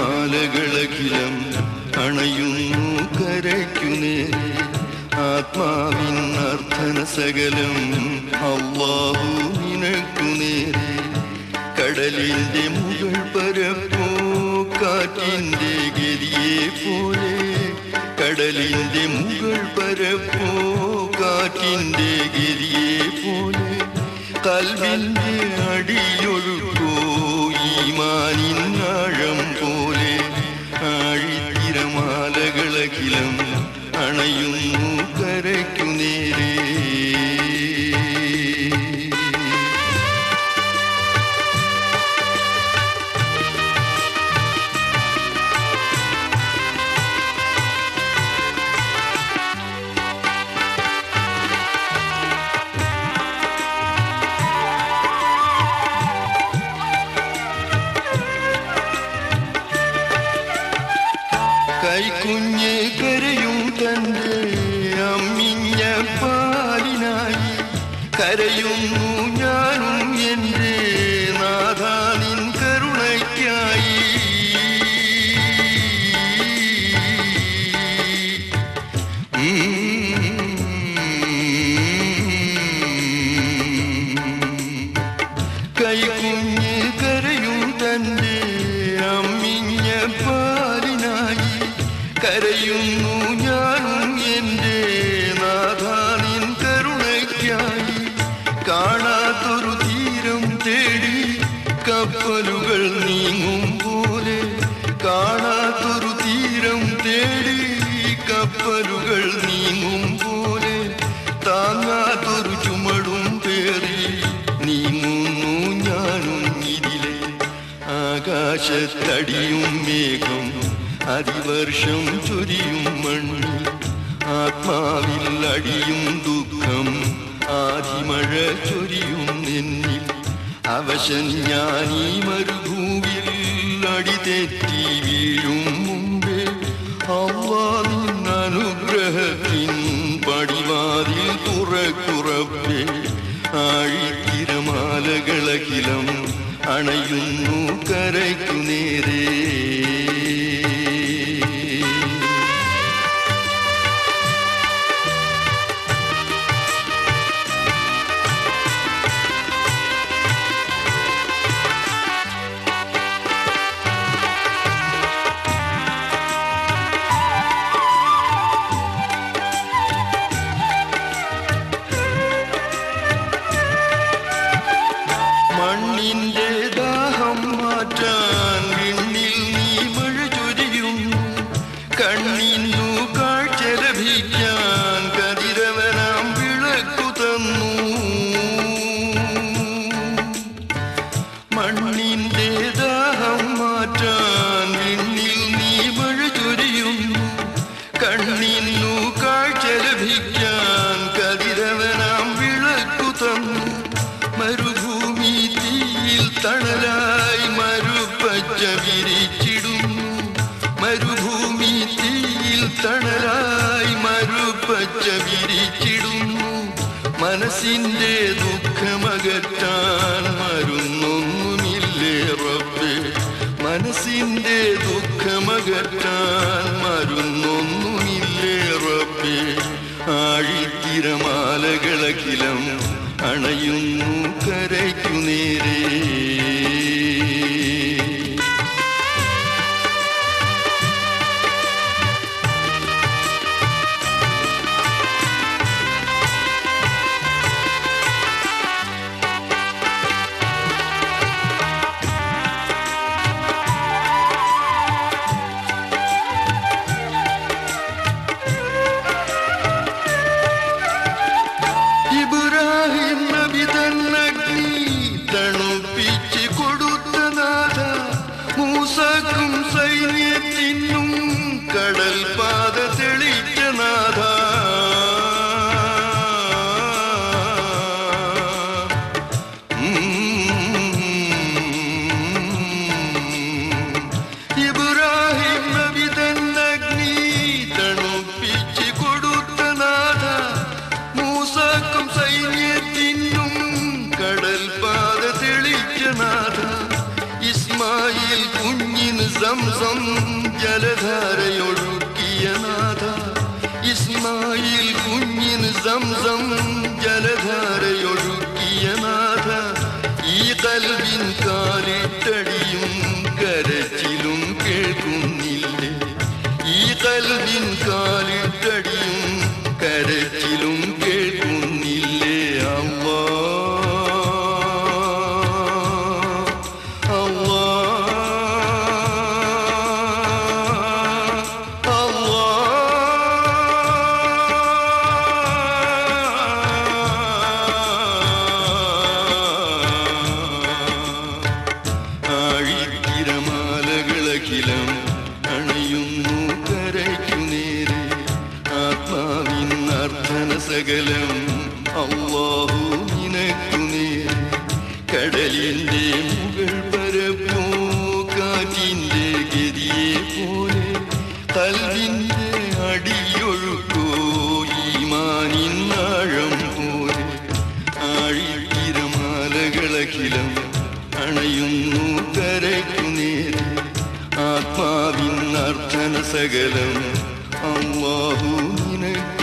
തിരമാലകളഖിലം അണയുന്നു കരയ്ക്കുനേരെ ആത്മാവിൻ അർത്ഥന സകലം അല്ലാഹു നിനക്കുനേരെ കടലിന്റെ മുകൾ പരപ്പോ കാറ്റിന്റെ ഗതിയെ പോലെ കടലിന്റെ മുകൾ പരപ്പോ കാറ്റിന്റെ ഗതിയെ പോലെ കൽവിന്റെ അടിയൊഴുക്കോ ഈമാനിൻ ആഴം പോലെ ആഴിത്തിരമാലകളഖിലം അണയുന്നു കരയ്ക്കു നേരെ കൈക്കുഞ്ഞ് കരയും തന്റെ അമ്മിഞ്ഞ പാലിനായി കരയുന്നു ഞാനും എൻ്റെ നാഥാ നിൻ കരുണയ്ക്കായി കൈക്കുഞ്ഞ് കരയും തന്റെ അമ്മിഞ്ഞ പാലിനായി കരയുന്നു ഞാനും എൻ്റെ നാഥാ നിൻ കരുണയ്ക്കായി കാണാത്തൊരു തീരം തേടി കപ്പലുകൾ നീങ്ങും പോലെ കാണാത്തൊരു തീരം തേടി കപ്പലുകൾ നീങ്ങും പോലെ താങ്ങാത്തൊരു ചുമടും പേറി നീങ്ങുന്നു ഞാനും ഇതിലെ ആകാശത്തടിയും മേഘം അതിവർഷം ചൊരിയും മണ്ണിൽ ആത്മാവിൽ അടിയും ദുഃഖം ആദിമഴ ചൊരിയും എന്നിൽ അവശൻ ഞാനീ മരുഭൂവിൽ അടിതെറ്റി വീഴും മുമ്പേ അല്ലാഹ് നിൻ അനുഗ്രഹത്തിൻ പടിവാതിൽ തുറക്കുറപ്പേ ആഴിത്തിരമാലകളഖിലം അണയുന്നു കരയ്ക്കു നേരെ മണ്ണിന്റെ ദാഹം മാറ്റാൻ വിണ്ണിൽ നീ മഴ ചൊരിയുന്നു കണ്ണിന്നു കാഴ്ച ലഭിക്കാൻ കതിരവനാം വിളക്കു തന്നു മണ്ണിന്റെ ദാഹം മാറ്റാൻ വിണ്ണിൽ നീ മഴ ചൊരിയുന്നു കണ്ണിന്നു കാഴ്ച ലഭിക്കാൻ കതിരവനാം വിളക്കു തന്നു മരുഭൂമി തീയിൽ തണലായി മരുപ്പച്ച വിരിച്ചിടുന്നു മരുഭൂമി തീയിൽ തണലായി മരുപ്പച്ച വിരിച്ചിടുന്നു മനസ്സിന്റെ ദുഃഖമകറ്റാൻ മരുന്നൊന്നുമില്ലേ റബ്ബേ മനസ്സിന്റെ ദുഃഖമകറ്റാൻ മരുന്നൊന്നുമില്ലേ റബ്ബേ ആഴിത്തിരമാലകളഖിലം അണയുന്നു കരയ്ക്കു നേരെ ഇബ്രാഹിം നബി തന്നഗ്നി തണുപ്പിച്ച് കൊടുത്ത നാഥ, മൂസാക്കും സൈന്യത്തിനും കടൽ പാത തെളിച്ച നാഥ, ഇസ്മായിൽ കുഞ്ഞിന് സംസം ജലധാരയൊഴുക്കിയ നാഥ, ഇസ്മായിൽ കുഞ്ഞിന് സംസം ജലധാരയൊഴുക്കിയ നാഥ, ഈ കൽവിൻ കാലിട്ടടിയും കരച്ചിലും കേൾക്കുന്നില്ലേ, ഈ കൽവിൻ കാലിട്ടടിയും കരച്ചിലും കേൾക്കുന്നില്ലേ അല്ലാ അല്ലാ അല്ലാ. ആഴിത്തിരമാലകളഖിലം അണയുന്നു കരയ്ക്കു നേരെ, ആത്മാവിൻ അർത്ഥന സകലം അല്ലാഹു നിനക്കു നേരെ, കടലിൻ്റെ മുകൾ പരപ്പോ കാറ്റിൻ്റെ ഗതിയെ പോലെ, കൽവിൻ്റെ അടിയൊഴുക്കോ ഈമാനിൻ ആഴം പോലെ, ആഴിത്തിരമാലകളഖിലം അണയുന്നു കരയ്ക്കു നേരെ, ആത്മാവിൻ അർത്ഥന സകലം അല്ലാഹു നിനക്കു